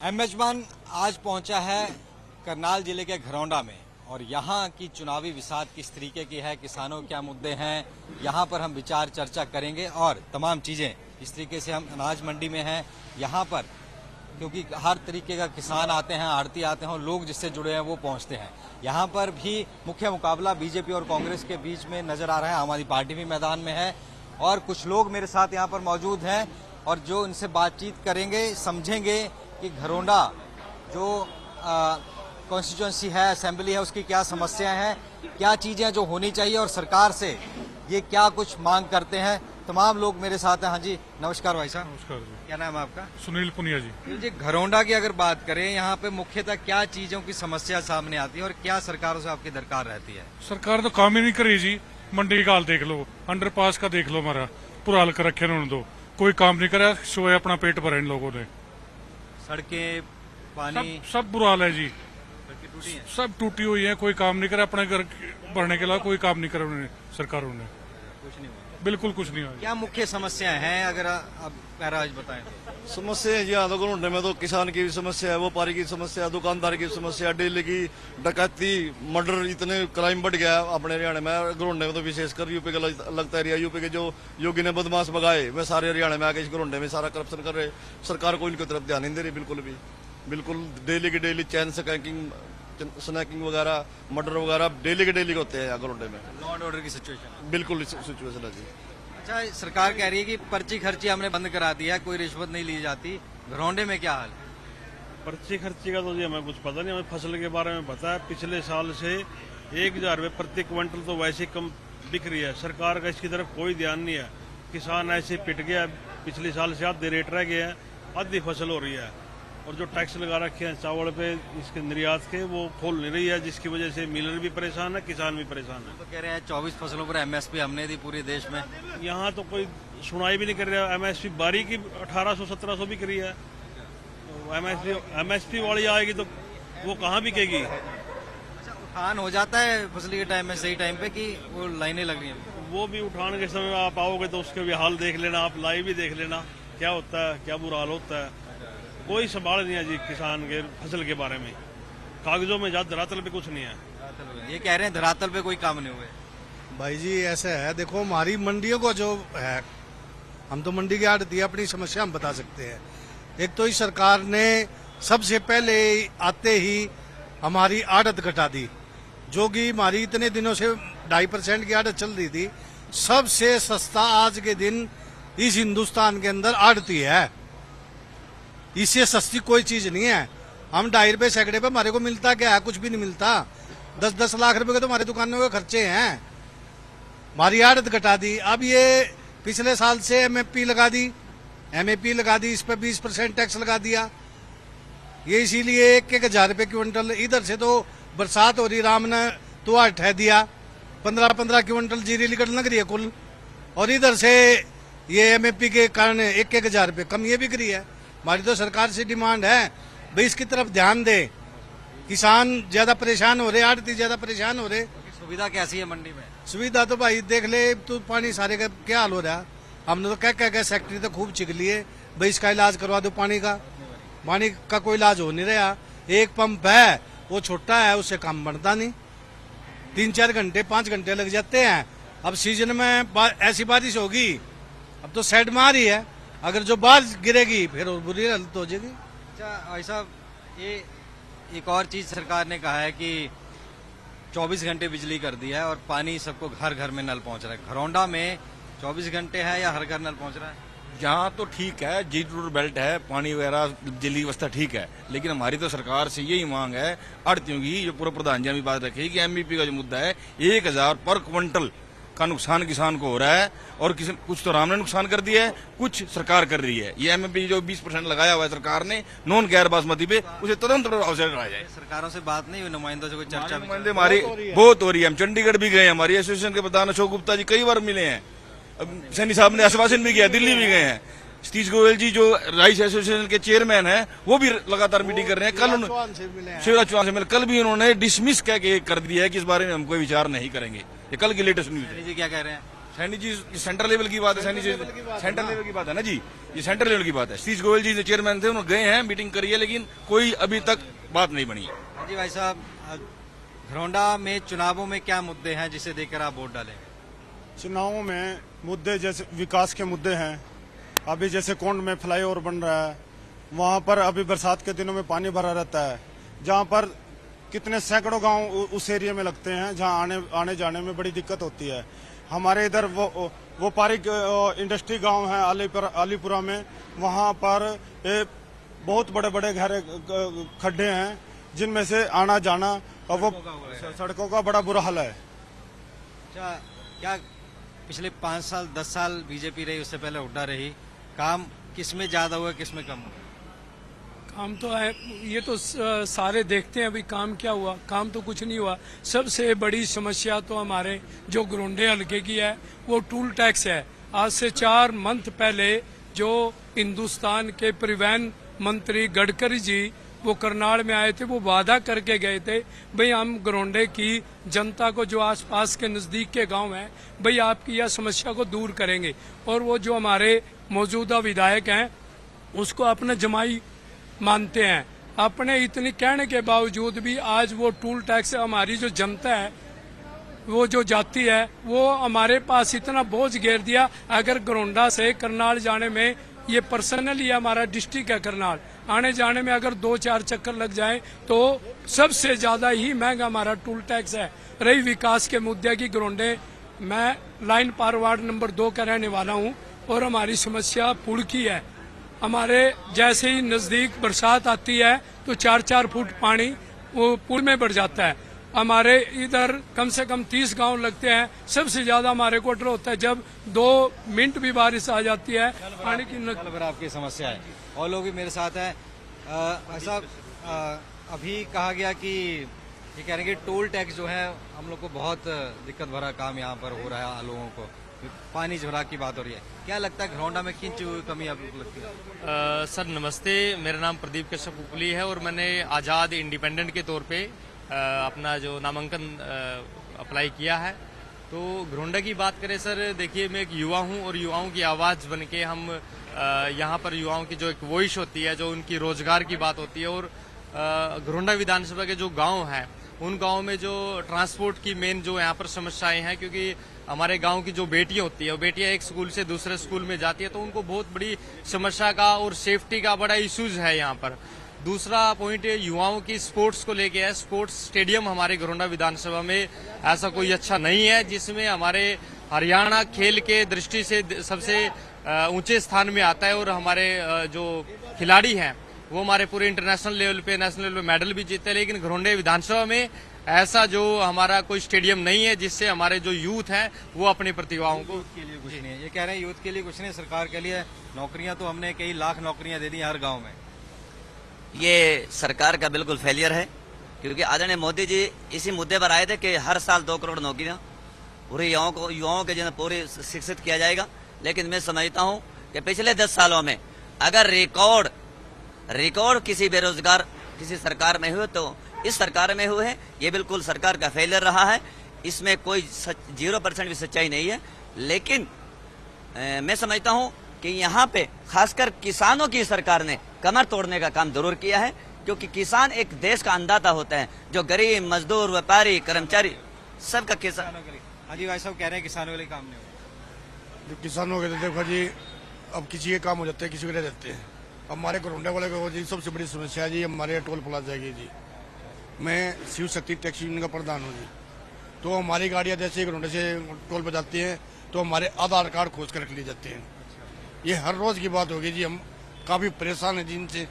मेजबान आज पहुंचा है करनाल जिले के घरौंडा में और यहाँ की चुनावी विसात किस तरीके की है, किसानों क्या मुद्दे हैं, यहाँ पर हम विचार चर्चा करेंगे और तमाम चीज़ें इस तरीके से हम अनाज मंडी में हैं यहाँ पर, क्योंकि हर तरीके का किसान आते हैं, आड़ती आते हैं और लोग जिससे जुड़े हैं वो पहुँचते हैं। यहाँ पर भी मुख्य मुकाबला बीजेपी और कांग्रेस के बीच में नजर आ रहा है। आम आदमी पार्टी भी मैदान में है और कुछ लोग मेरे साथ यहाँ पर मौजूद हैं और जो इनसे बातचीत करेंगे, समझेंगे कि घरौंडा जो कॉन्स्टिट्यूंसी है, असेंबली है, उसकी क्या समस्याएं हैं, क्या चीजें जो होनी चाहिए और सरकार से ये क्या कुछ मांग करते हैं। तमाम लोग मेरे साथ हैं। हाँ जी, नमस्कार भाई साहब। नमस्कार जी। क्या नाम है आपका? सुनील पुनिया जी। जी, घरौंडा की अगर बात करें, यहाँ पे मुख्यतः क्या चीजों की समस्या सामने आती है और क्या सरकारों से आपकी दरकार रहती है? सरकार तो काम ही नहीं करी जी। मंडी का हाल देख लो, अंडरपास का देख लो, हमारा पूरा हाल कर रखे उन्होंने तो कोई काम नहीं करा, सोए अपना पेट भरा इन लोगों ने। सड़कें, पानी, सब बुरा हाल है जी। सड़कें टूटी हैं, सब टूटी हुई है, कोई काम नहीं करा, अपने घर भरने के अलावा कोई काम नहीं करा उन्होंने, सरकारों ने कुछ नहीं हुआ। बिल्कुल कुछ नहीं हुआ। क्या मुख्य समस्याएं हैं अगर आप पैराज बताएं तो? समस्या है जी। यहाँ तो घरोंडे में तो किसान की भी समस्या है, व्यापारी की समस्या है, दुकानदार की समस्या, डेली की डकैती, मर्डर, इतने क्राइम बढ़ गया है अपने हरियाणा में। घरोंडे में तो विशेषकर यूपी का लगता है, यूपी के जो योगी ने बदमाश भगाए वे सारे हरियाणा में आके इस घरोंडे में सारा करप्शन कर रहे। सरकार को इनकी तरफ ध्यान नहीं दे रही बिल्कुल भी। बिल्कुल डेली की डेली चैन स्नैकिंग वगैरह, मर्डर वगैरह डेली के डेली होते हैं यहाँ घरोंडे में। लॉ एंड ऑर्डर की सिचुएशन बिल्कुल सिचुएशन है जी। अच्छा, सरकार कह रही है कि पर्ची खर्ची हमने बंद करा दिया है, कोई रिश्वत नहीं ली जाती। घरौंडे में क्या हाल है? पर्ची खर्ची का तो जी हमें कुछ पता नहीं। हमें फसल के बारे में पता है, पिछले साल से 1,000 रुपये प्रति क्विंटल तो वैसे ही कम बिक रही है। सरकार का इसकी तरफ कोई ध्यान नहीं है। किसान ऐसे पिट गया, पिछले साल से आधे रेट रह गया है, आधी फसल हो रही है। और जो टैक्स लगा रखे हैं चावल पे, इसके निर्यात के, वो खोल नहीं रही है, जिसकी वजह से मिलर भी परेशान है, किसान भी परेशान है। तो कह रहे हैं 24 फसलों पर एमएसपी हमने दी पूरे देश में। यहाँ तो कोई सुनाई भी नहीं कर रहा। एमएसपी बारी की 1800-1700 बिक रही है। एमएसपी वाली आएगी तो वो कहाँ बिकेगी? अच्छा, उठान हो जाता है फसली के टाइम में सही टाइम पे कि वो लाइनें लग रही हैं? वो भी उठान के समय आप आओगे तो उसके भी हाल देख लेना, आप लाइव भी देख लेना क्या होता है, क्या बुरा हाल होता है। कोई संभाल नहीं है जी किसान के फसल के बारे में। कागजों में ज्यादा धरातल पे कुछ नहीं है। ये कह रहे हैं धरातल पे कोई काम नहीं हुए। भाई जी ऐसा है, देखो हमारी मंडियों को जो है, हम तो मंडी के आड़ती अपनी समस्या हम बता सकते हैं। एक तो इस सरकार ने सबसे पहले आते ही हमारी आड़त घटा दी, जो कि हमारी इतने दिनों से 2.5% की आड़त चल रही थी। सबसे सस्ता आज के दिन इस हिंदुस्तान के अंदर आड़ती है, इससे सस्ती कोई चीज नहीं है। हम 2.5 रुपये सैकड़े पे हमारे को मिलता क्या है? कुछ भी नहीं मिलता। 10-10 लाख रुपए के तो हमारे दुकानों के खर्चे हैं। हमारी आड़त घटा दी। अब ये पिछले साल से एमएपी लगा दी, इस पर 20% टैक्स लगा दिया। ये इसीलिए 1,000 रुपये क्विंटल। इधर से तो बरसात हो रही, राम ने तो ठह दिया, 15-15 क्विंटल जीरी निकल लग रही है कुल। और इधर से ये एमएपी के कारण 1,000 रुपये कम ये बिक रही है। हमारी तो सरकार से डिमांड है भाई इसकी तरफ ध्यान दे। किसान ज्यादा परेशान हो रहे, आड़ती ज्यादा परेशान हो रहे। सुविधा कैसी है मंडी में? सुविधा तो भाई देख ले तू, पानी सारे का क्या हाल हो रहा है। हमने तो कह सेक्रेटरी तो खूब चिक लिए भाई इसका इलाज करवा दो पानी का। पानी का कोई इलाज हो नहीं रहा। एक पंप है वो छोटा है, उससे काम बनता नहीं। 3-4 घंटे 5 घंटे लग जाते हैं। अब सीजन में ऐसी बारिश होगी, अब तो साइड में आ रही है, अगर जो बारिश गिरेगी फिर और बुरी हालत हो जाएगी। अच्छा भाई साहब, ये एक और चीज सरकार ने कहा है कि 24 घंटे बिजली कर दी है और पानी सबको घर घर में नल पहुंच रहा है। घरौंडा में 24 घंटे है या हर घर नल पहुंच रहा है? यहाँ तो ठीक है, जी रूट बेल्ट है, पानी वगैरह बिजली व्यवस्था ठीक है, लेकिन हमारी तो सरकार से यही मांग है आड़तियों की, जो पूरा प्रधान जी ने भी बात रखी कि एमबीपी का जो मुद्दा है 1,000 पर क्विंटल का नुकसान किसान को हो रहा है और कुछ तो राम ने नुकसान कर दिया है, कुछ सरकार कर रही है। ये एमएपी जो 20% लगाया हुआ है सरकार ने नॉन गैर बासमती पे, उसे तुरंत प्रभाव से हटाया जाए। सरकारों से बात नहीं हुई, नुमाइंदों से कोई चर्चा? नुमाइंदे हमारी बहुत हो रही है। हम चंडीगढ़ भी गए, हमारी एसोसिएशन के प्रधान अशोक गुप्ता जी कई बार मिले हैं। सैनी साहब ने आश्वासन भी किया, दिल्ली भी गए हैं। सतीश गोयल जी जो राइस एसोसिएशन के चेयरमैन हैं, वो भी लगातार मीटिंग कर रहे हैं। कल शिवराज चौहान से मिले, कल भी उन्होंने डिसमिस कह के कर दिया है कि इस बारे में हम कोई विचार नहीं करेंगे। ये कल की लेटेस्ट न्यूज है। जी क्या कह रहे हैं? सैनी जी ये सेंट्रल लेवल की बात है, सैनी जी सेंट्रल लेवल की बात है ना जी, ये सेंट्रल लेवल की बात है। सतीश गोयल जी जो चेयरमैन थे उन्होंने गए हैं, मीटिंग करी है, लेकिन कोई अभी तक बात नहीं बनी है। जी भाई साहब, घरौंडा में चुनावों में क्या मुद्दे हैं जिसे देकर आप वोट डालेंगे? चुनावों में मुद्दे जैसे विकास के मुद्दे हैं। अभी जैसे कोंड में फ्लाईओवर बन रहा है, वहां पर अभी बरसात के दिनों में पानी भरा रहता है, जहां पर कितने सैकड़ों गांव उस एरिया में लगते हैं, जहां आने जाने में बड़ी दिक्कत होती है। हमारे इधर वो पारिक इंडस्ट्री गांव है अलीपुरा में, वहां पर बहुत बड़े बड़े गहरे खड्डे हैं जिनमें से आना जाना और वो सड़कों का बड़ा बुरा हाल है। अच्छा, क्या पिछले 5 साल 10 साल बीजेपी रही, उससे पहले हुड्डा रही, काम किसमें ज्यादा हुआ किसमें कम हुआ? काम तो है, ये तो सारे देखते हैं। अभी काम क्या हुआ? काम तो कुछ नहीं हुआ। सबसे बड़ी समस्या तो हमारे जो घरोंडे हल्के की है वो टूल टैक्स है। आज से 4 मंथ पहले जो हिंदुस्तान के परिवहन मंत्री गडकरी जी वो करनाल में आए थे, वो वादा करके गए थे भाई हम घरोंडे की जनता को, जो आसपास के नजदीक के गांव हैं, भाई आपकी यह समस्या को दूर करेंगे। और वो जो हमारे मौजूदा विधायक हैं उसको अपना जमाई मानते हैं। अपने इतनी कहने के बावजूद भी आज वो टूल टैक्स, हमारी जो जनता है वो जो जाति है वो हमारे पास इतना बोझ घेर दिया। अगर घरोंडा से करनाल जाने में, ये पर्सनली हमारा डिस्ट्रिक्ट है करनाल, आने जाने में अगर 2-4 चक्कर लग जाए तो सबसे ज्यादा ही महंगा हमारा टूल टैक्स है। रही विकास के मुद्दे की, घरोंडे मैं लाइन पार वार्ड नंबर 2 का रहने वाला हूँ और हमारी समस्या पुल की है। हमारे जैसे ही नजदीक बरसात आती है तो 4-4 फुट पानी वो पुल में बढ़ जाता है। हमारे इधर कम से कम 30 गांव लगते हैं। सबसे ज्यादा हमारे को डर होता है जब 2 मिनट भी बारिश आ जाती है, पानी की आपकी समस्या है। और लोग भी मेरे साथ हैं। ऐसा अभी कहा गया कि ये कह रहे हैं कि टोल टैक्स जो है हम लोग को बहुत दिक्कत भरा काम यहाँ पर हो रहा है, लोगों को पानी झोरा की बात हो रही है। क्या लगता है घरौंडा में किन चीजों की कमी आपको लगती है? सर नमस्ते, मेरा नाम प्रदीप कश्यप उपली है और मैंने आज़ाद इंडिपेंडेंट के तौर पे अपना जो नामांकन अप्लाई किया है। तो घरौंडा की बात करें सर, देखिए मैं एक युवा हूं और युवाओं की आवाज़ बन के हम यहाँ पर युवाओं की जो एक वॉइस होती है, जो उनकी रोजगार की बात होती है, और घरौंडा विधानसभा के जो गांव हैं उन गांव में जो ट्रांसपोर्ट की मेन जो यहाँ पर समस्याएं हैं, क्योंकि हमारे गांव की जो बेटियां होती है वो बेटियां एक स्कूल से दूसरे स्कूल में जाती है, तो उनको बहुत बड़ी समस्या का और सेफ्टी का बड़ा इश्यूज है यहाँ पर। दूसरा पॉइंट युवाओं की स्पोर्ट्स को लेके है। स्पोर्ट्स स्टेडियम हमारे घरौंडा विधानसभा में ऐसा कोई अच्छा नहीं है, जिसमें हमारे हरियाणा खेल के दृष्टि से सबसे ऊंचे स्थान में आता है और हमारे जो खिलाड़ी हैं वो हमारे पूरे इंटरनेशनल लेवल पे, नेशनल लेवल पे मेडल भी जीते हैं। लेकिन घरौंडा विधानसभा में ऐसा जो हमारा कोई स्टेडियम नहीं है जिससे हमारे जो यूथ है वो अपनी प्रतिभाओं को के लिए कुछ नहीं है। ये कह रहे हैं यूथ के लिए कुछ नहीं, सरकार के लिए नौकरियां तो हमने कई लाख नौकरियां दे दी हर गाँव में। ये सरकार का बिल्कुल फेलियर है, क्योंकि आदरणीय मोदी जी इसी मुद्दे पर आए थे कि हर साल 2 करोड़ नौकरियां पूरे युवाओं के जो पूरे शिक्षित किया जाएगा। लेकिन मैं समझता हूं कि पिछले 10 सालों में अगर रिकॉर्ड किसी बेरोजगार किसी सरकार में हुए तो इस सरकार में हुए हैं। ये बिल्कुल सरकार का फेलियर रहा है, इसमें कोई 0% भी सच्चाई नहीं है। लेकिन मैं समझता हूं कि यहाँ पे खासकर किसानों की सरकार ने कमर तोड़ने का काम जरूर किया है, क्योंकि किसान एक देश का अन्नदाता होता है, जो गरीब मजदूर व्यापारी कर्मचारी सबका किसान। हाजी भाई साहब कह रहे हैं किसानों के लिए काम नहीं होगा। जो किसानों के देखो जी, अब किसी के काम हो जाते हैं, किसी के रह जाते हैं। हमारे घरौंडा वाले को जी सबसे बड़ी समस्या है जी हमारे टोल प्लाजा की जी। मैं शिव शक्ति टैक्सी यूनियन का प्रधान हूँ जी। तो हमारी गाड़ियाँ जैसे घरौंडे से टोल पर जाती हैं तो हमारे आधार कार्ड खोज कर रख लिए जाते हैं। ये हर रोज की बात होगी जी, हम काफी परेशान हैं जी इनसे।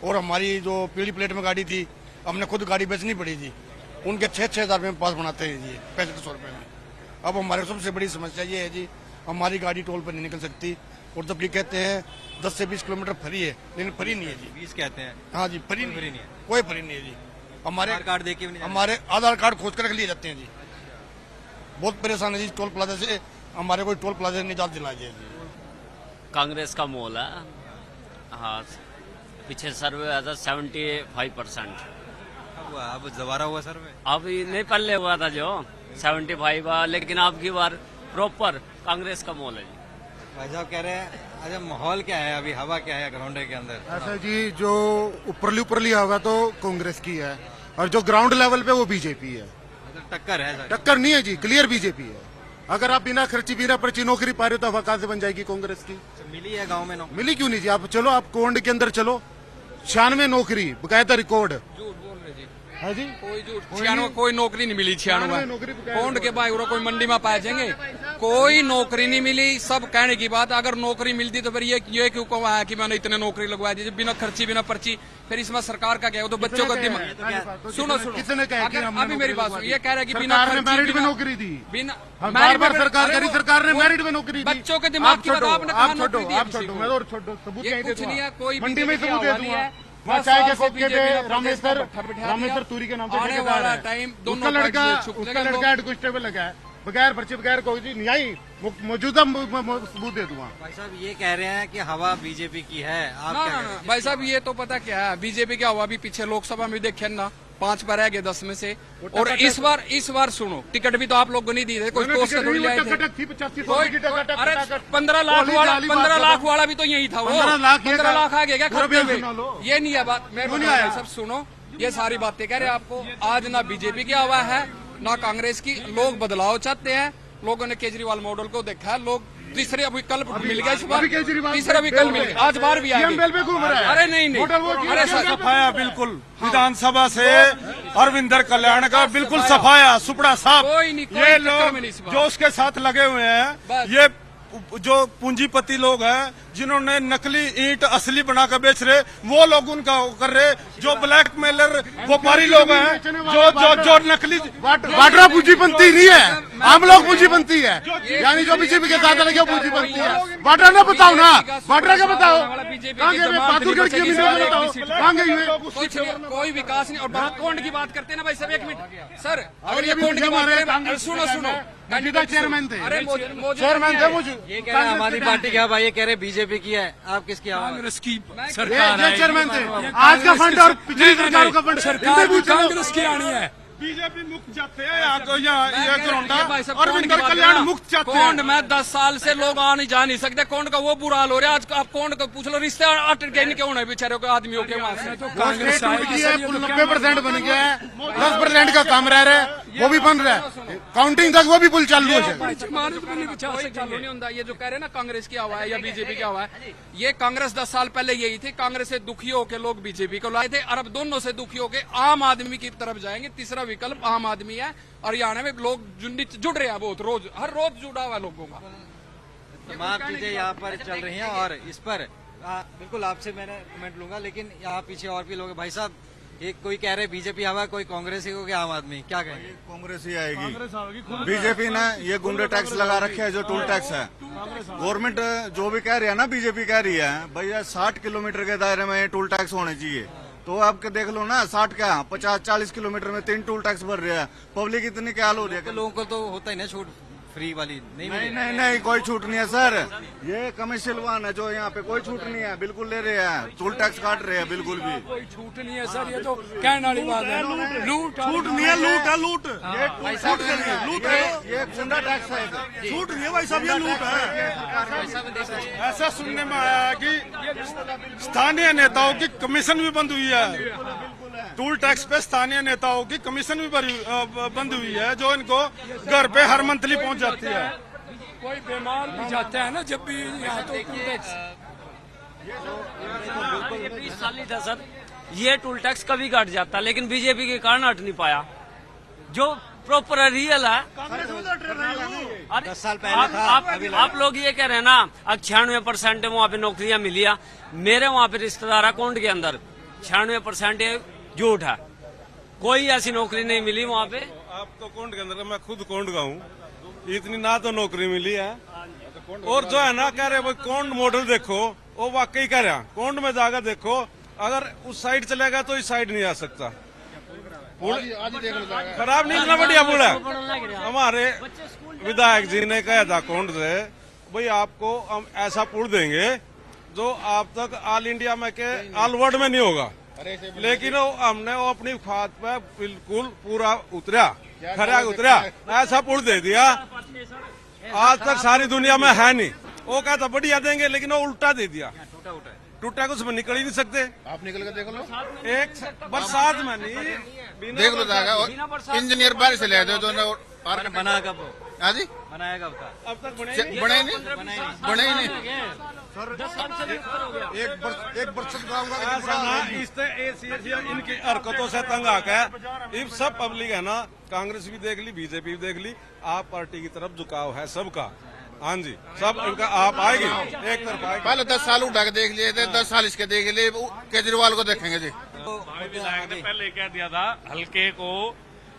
और हमारी जो पीली प्लेट में गाड़ी थी, हमने खुद गाड़ी बेचनी पड़ी जी। उनके 6-6 हजार रुपये में पास बनाते हैं जी, 6500 रुपये में। अब हमारे सबसे बड़ी समस्या ये है जी, हमारी गाड़ी टोल पर नहीं निकल सकती। और जब ये कहते हैं 10 से 20 किलोमीटर फ्री है, लेकिन फ्री नहीं है जी। 20 कहते हैं? हाँ जी, फ्री नहीं है, कोई फ्री नहीं है जी। हमारे कार्ड देके हमारे आधार कार्ड खोज कर रख लिए जाते हैं जी। बहुत परेशान है जी टोल प्लाजा से। हमारे कोई टोल प्लाजा निजात दिला जाए जी। कांग्रेस का मोल है। हाँ, पीछे सर्वे आया था 75%। हुआ अब दोबारा हुआ सर्वे? अब नहीं पहले हुआ था जो 75 हुआ, लेकिन अब की बार प्रॉपर कांग्रेस का माहौल है जी। भाई साहब कह रहे हैं अच्छा माहौल क्या है अभी, हवा क्या है घरौंडे के अंदर? ऐसा जी, जो ऊपरली हवा तो कांग्रेस की है और जो ग्राउंड लेवल पे वो बीजेपी है। मतलब टक्कर है सर? टक्कर नहीं है जी, क्लियर बीजेपी है। अगर आप बिना खर्ची बिना पर्ची नौकरी पा रहे हो तो हवा कहाँ से बन जाएगी कांग्रेस की? मिली है गांव में नौकरी? मिली क्यों नहीं जी? आप चलो, आप कोंड के अंदर चलो, 96 नौकरी बकायदा रिकॉर्ड है जी। कोई नौकरी नहीं मिली 96 नौकरी कोंड के बाद कोई मंडी में पाए जाएंगे, कोई नौकरी नहीं मिली। सब कहने की बात, अगर नौकरी मिलती तो फिर ये क्यों कहा है कि मैंने इतने नौकरी लगवा दी बिना खर्ची बिना पर्ची? फिर इसमें सरकार का क्या है? वो तो बच्चों का दिमाग। सुनो किसने कहा कि हमने अभी मेरी बात सुनो, ये कह रहे हैं कि बिना मेरिट में नौकरी दी, बिना बार सरकार ने मेरिट में नौकरी दी। बच्चों के दिमाग की बात आपने कहा नौकरी दी आप किसी छोड़ो, को? मैं और छोड़ो, सबूत कहीं दे कुछ नहीं है, कोई मंडी में बीजेपी सबूत दे की दूंगा। आवाज़ मैं है। चाय के 10 साल कोके से पे बीजेपी रामेश्वर तूरी के नाम से आने ठेकेदार वाला है। टाइम उसका दोनों लड़का पार्टी से उसका लड़का हेड कांस्टेबल लगा है, बगैर पर्ची बगैर कोई चीज नहीं आई, मौजूदा सबूत दे दूंगा। भाई साहब ये कह रहे हैं कि हवा बीजेपी की है, आप क्या कहते हैं? भाई साहब ये तो पता क्या है, बीजेपी क्या हुआ? अभी पीछे लोकसभा में देखे ना 5 पर रह गए 10 में से। और इस बार सुनो, टिकट भी तो आप लोगों को नहीं दिए थे, कोई पोस्ट थोड़ी लाए थे। अरे 15 लाख वाला भी तो यही था वो। 15 लाख आ गया क्या खर्चे में? ये नहीं है बात। मैं सब सुनो, ये सारी बातें कह रहे हैं आपको। आज ना बीजेपी की हवा है ना कांग्रेस की। लोग बदलाव चाहते हैं, लोगों ने केजरीवाल मॉडल को देखा है। लोग तीसरे विकल्प मिल गया इस बार, तीसरा विकल्प मिल गया, आज बार भी आए। अरे नहीं, अरे सफाया बिल्कुल विधानसभा से अरविंदर कल्याण का बिल्कुल सफाया सुपड़ा साफ। कोई नहीं, ये लोग जो उसके साथ लगे हुए हैं, ये जो पूंजीपति लोग हैं जिन्होंने नकली ईंट असली बनाकर बेच रहे, वो लोग उनका कर रहे। जो ब्लैक मेलर व्यापारी लोग हैं, जो नकली वाड्रा पूंजीपति नहीं है, हम लोग पूंजीपति है, यानी जो बीजेपी के साथ लगे पूंजीपति है। वाड्रा ना बताओ ना, वाड्रा का बताओ, कोई विकास नहीं। और कोंड की बात करते हैं ना भाई सब, 1 मिनट सर, अगर ये कोंड की बात करें, सुनो चेयरमैन थे, चेयरमैन थे मुझे। ये कह रहे हैं आम आदमी पार्टी की हवा, ये कह रहे बीजेपी की है, आप किसकी हवा? कांग्रेस की ये सरकार चेयरमैन थे। आज का फंड और पिछली सरकारों का फंड सरकार कांग्रेस की आनी है। बीजेपी मुक्त जाते हैं या घरौंडा अरविंदर कल्याण मुक्त जाते हैं। कोंड में 10 साल से लोग आ नहीं जा नहीं सकते। कोंड का वो बुरा हाल हो रहा है। आज आप कोंड को पूछ लो, रिश्ते अटक गए नहीं, क्यों है बेचारे को आदमियों के वहां से? कांग्रेस 90% बन गया है, 10% का काम रह रहा है, वो भी बन रहा है। काउंटिंग तक वो भी पुल चालू है। चालू नहीं होता। ये जो कह रहे हैं ना कांग्रेस की हवा है या बीजेपी की हवा है, ये कांग्रेस 10 साल पहले यही थी। कांग्रेस से दुखी होकर लोग बीजेपी को लाए थे, और अब दोनों से दुखी होकर आम आदमी की तरफ जाएंगे। तीसरा विकल्प आम आदमी है। हरियाणा में लोग जुड़ रहे हैं बहुत, रोज हर रोज जुड़ा हुआ है लोगों का। तमाम चीजें यहाँ पर चल रही हैं और इस पर बिल्कुल आपसे मैंने कमेंट लूंगा, लेकिन यहाँ पीछे और भी लोग हैं। भाई साहब, एक कोई कह रहे बीजेपी हवा, कोई कांग्रेस ही हो गया, आम आदमी क्या कहेंगे? कांग्रेस ही आएगी। बीजेपी ने ये गुंडे टैक्स लगा रखे है, जो टोल टैक्स है। गवर्नमेंट जो भी कह रही है ना, बीजेपी कह रही है भैया 60 किलोमीटर के दायरे में टोल टैक्स होने चाहिए। तो आप देख लो ना, 60 क्या 50-40 किलोमीटर में 3 टोल टैक्स भर रहे हैं। पब्लिक इतनी क्या हाल हो रही है? लोगों को तो होता ही ना छूट फ्री वाली नहीं, कोई छूट नहीं है सर। ये कमर्शियल वाहन है, जो यहाँ पे कोई छूट नहीं है, बिल्कुल ले रहे हैं, टोल टैक्स काट रहे हैं, बिल्कुल भी कोई छूट नहीं है सर। ये तो कहने वाली बात है, लूट छूट नहीं है, लूट है, लूट लूट है, ये गुंडा टैक्स है, छूट नहीं है भाई साहब, ये लूट है। ऐसा सुनने में आया है कि स्थानीय नेताओं की कमीशन भी बंद हुई है। टोल टैक्स पे स्थानीय नेताओं की कमीशन भी बंद हुई है, जो इनको घर पे हर मंथली पहुंच जाती है। कोई बीमार भी जाता है ना जब भी यहाँ, तो ये 20 साल ही था सर, ये टोल टैक्स कभी काट जाता, लेकिन बीजेपी के कारण हट नहीं पाया। जो प्रॉपर रियल है, 10 साल पहले था। आप लोग ये कह रहे हैं ना, अब 96% वहाँ पे नौकरियां मिली है। मेरे वहाँ पे रिश्तेदार है कोंड के अंदर, 96% झूठ है, कोई ऐसी नौकरी नहीं मिली वहाँ पे। आप तो कोंड के अंदर, मैं खुद कोंड का हूँ, इतनी ना तो नौकरी मिली है। और जो है ना कह रहे वो कोंड मॉडल देखो, वो वाकई कह रहा, कोंड में जाकर देखो, अगर उस साइड चलेगा तो इस साइड नहीं आ सकता। खराब नहीं, इतना बढ़िया पुल है। हमारे विधायक जी ने कहा था कोंड से, भाई आपको हम ऐसा पुल देंगे जो आप तक ऑल इंडिया में के ऑल वर्ल्ड में नहीं होगा। लेकिन हमने वो अपनी खाद पे बिल्कुल पूरा उतरा, खरा उतरा, ऐसा पुल दे दिया। आज तक सारी दुनिया में है नहीं। वो कहता बढ़िया देंगे, लेकिन वो उल्टा दे दिया। टूटा कुछ में निकल ही नहीं सकते। आप निकल कर देख लो, एक बरसात में नहीं देख लो जाएगा। इंजीनियर बाहर से ले दो जो पार्क बना कब हाँ जी बनाया कब था? अब तक बने ही नहीं, बने ही नहीं। एक बरसत गाँव ऐसा ना इनकी हरकतों से तंग आकर ये सब पब्लिक है ना, कांग्रेस भी देख ली, बीजेपी भी देख ली, आप पार्टी की तरफ झुकाव है सबका। हाँ जी, सब इनका आप आएगी एक तरफ आएगी। पहले 10 साल उठा के देख लिए थे, 10 साल इसके देख लिए, केजरीवाल को देखेंगे जी। विधायक ने पहले कह दिया था हल्के को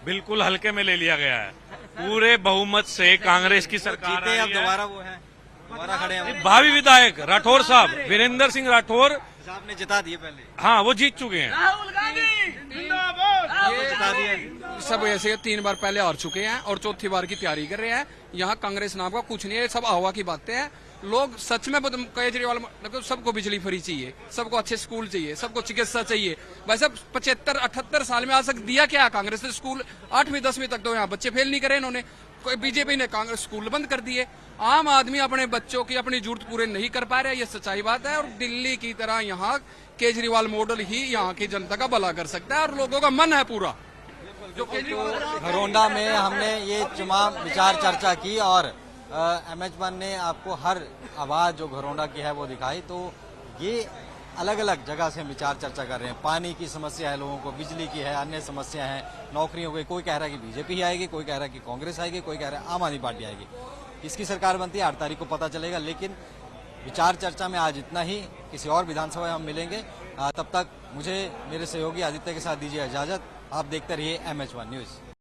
बिल्कुल हल्के में ले लिया गया है। पूरे बहुमत से कांग्रेस की सरकार जीते, अब आई है। दोबारा वो है, दोबारा खड़े हैं। भावी विधायक राठौर साहब, वीरेंद्र सिंह राठौर, आपने जिता दिए पहले, हाँ वो जीत चुके हैं। जिता दिए। सब ऐसे 3 बार पहले हार चुके हैं और चौथी बार की तैयारी कर रहे हैं। यहाँ कांग्रेस नाम का कुछ नहीं है, सब हवा की बातें हैं। लोग सच में केजरीवाल मतलब सबको बिजली फ्री चाहिए, सबको अच्छे स्कूल चाहिए, सबको चिकित्सा चाहिए। वैसे 75-78 साल में आज तक दिया क्या कांग्रेस ने? स्कूल 8वीं 10वीं तक तो यहाँ बच्चे फेल नहीं करे इन्होंने। बीजेपी ने कांग्रेस स्कूल बंद कर दिए। आम आदमी अपने बच्चों की अपनी जरूरत पूरे नहीं कर पा रहे, ये सच्चाई बात है। और दिल्ली की तरह यहाँ केजरीवाल मॉडल ही यहाँ की जनता का भला कर सकता है और लोगों का मन है पूरा। जो घरोंडा में हमने ये तमाम विचार चर्चा की और MH1 ने आपको हर आवाज जो घरोंडा की है वो दिखाई। तो ये अलग अलग जगह से हम विचार चर्चा कर रहे हैं। पानी की समस्या है लोगों को, बिजली की है, अन्य समस्या है, नौकरियों की। कोई कह रहा है कि बीजेपी आएगी, कोई कह रहा है कि कांग्रेस आएगी, कोई कह रहा है आम आदमी पार्टी आएगी। किसकी सरकार बनती है 8 तारीख को पता चलेगा। लेकिन विचार चर्चा में आज इतना ही। किसी और विधानसभा में हम मिलेंगे। तब तक मुझे मेरे सहयोगी आदित्य के साथ दीजिए इजाजत। आप देखते रहिए MH1 न्यूज।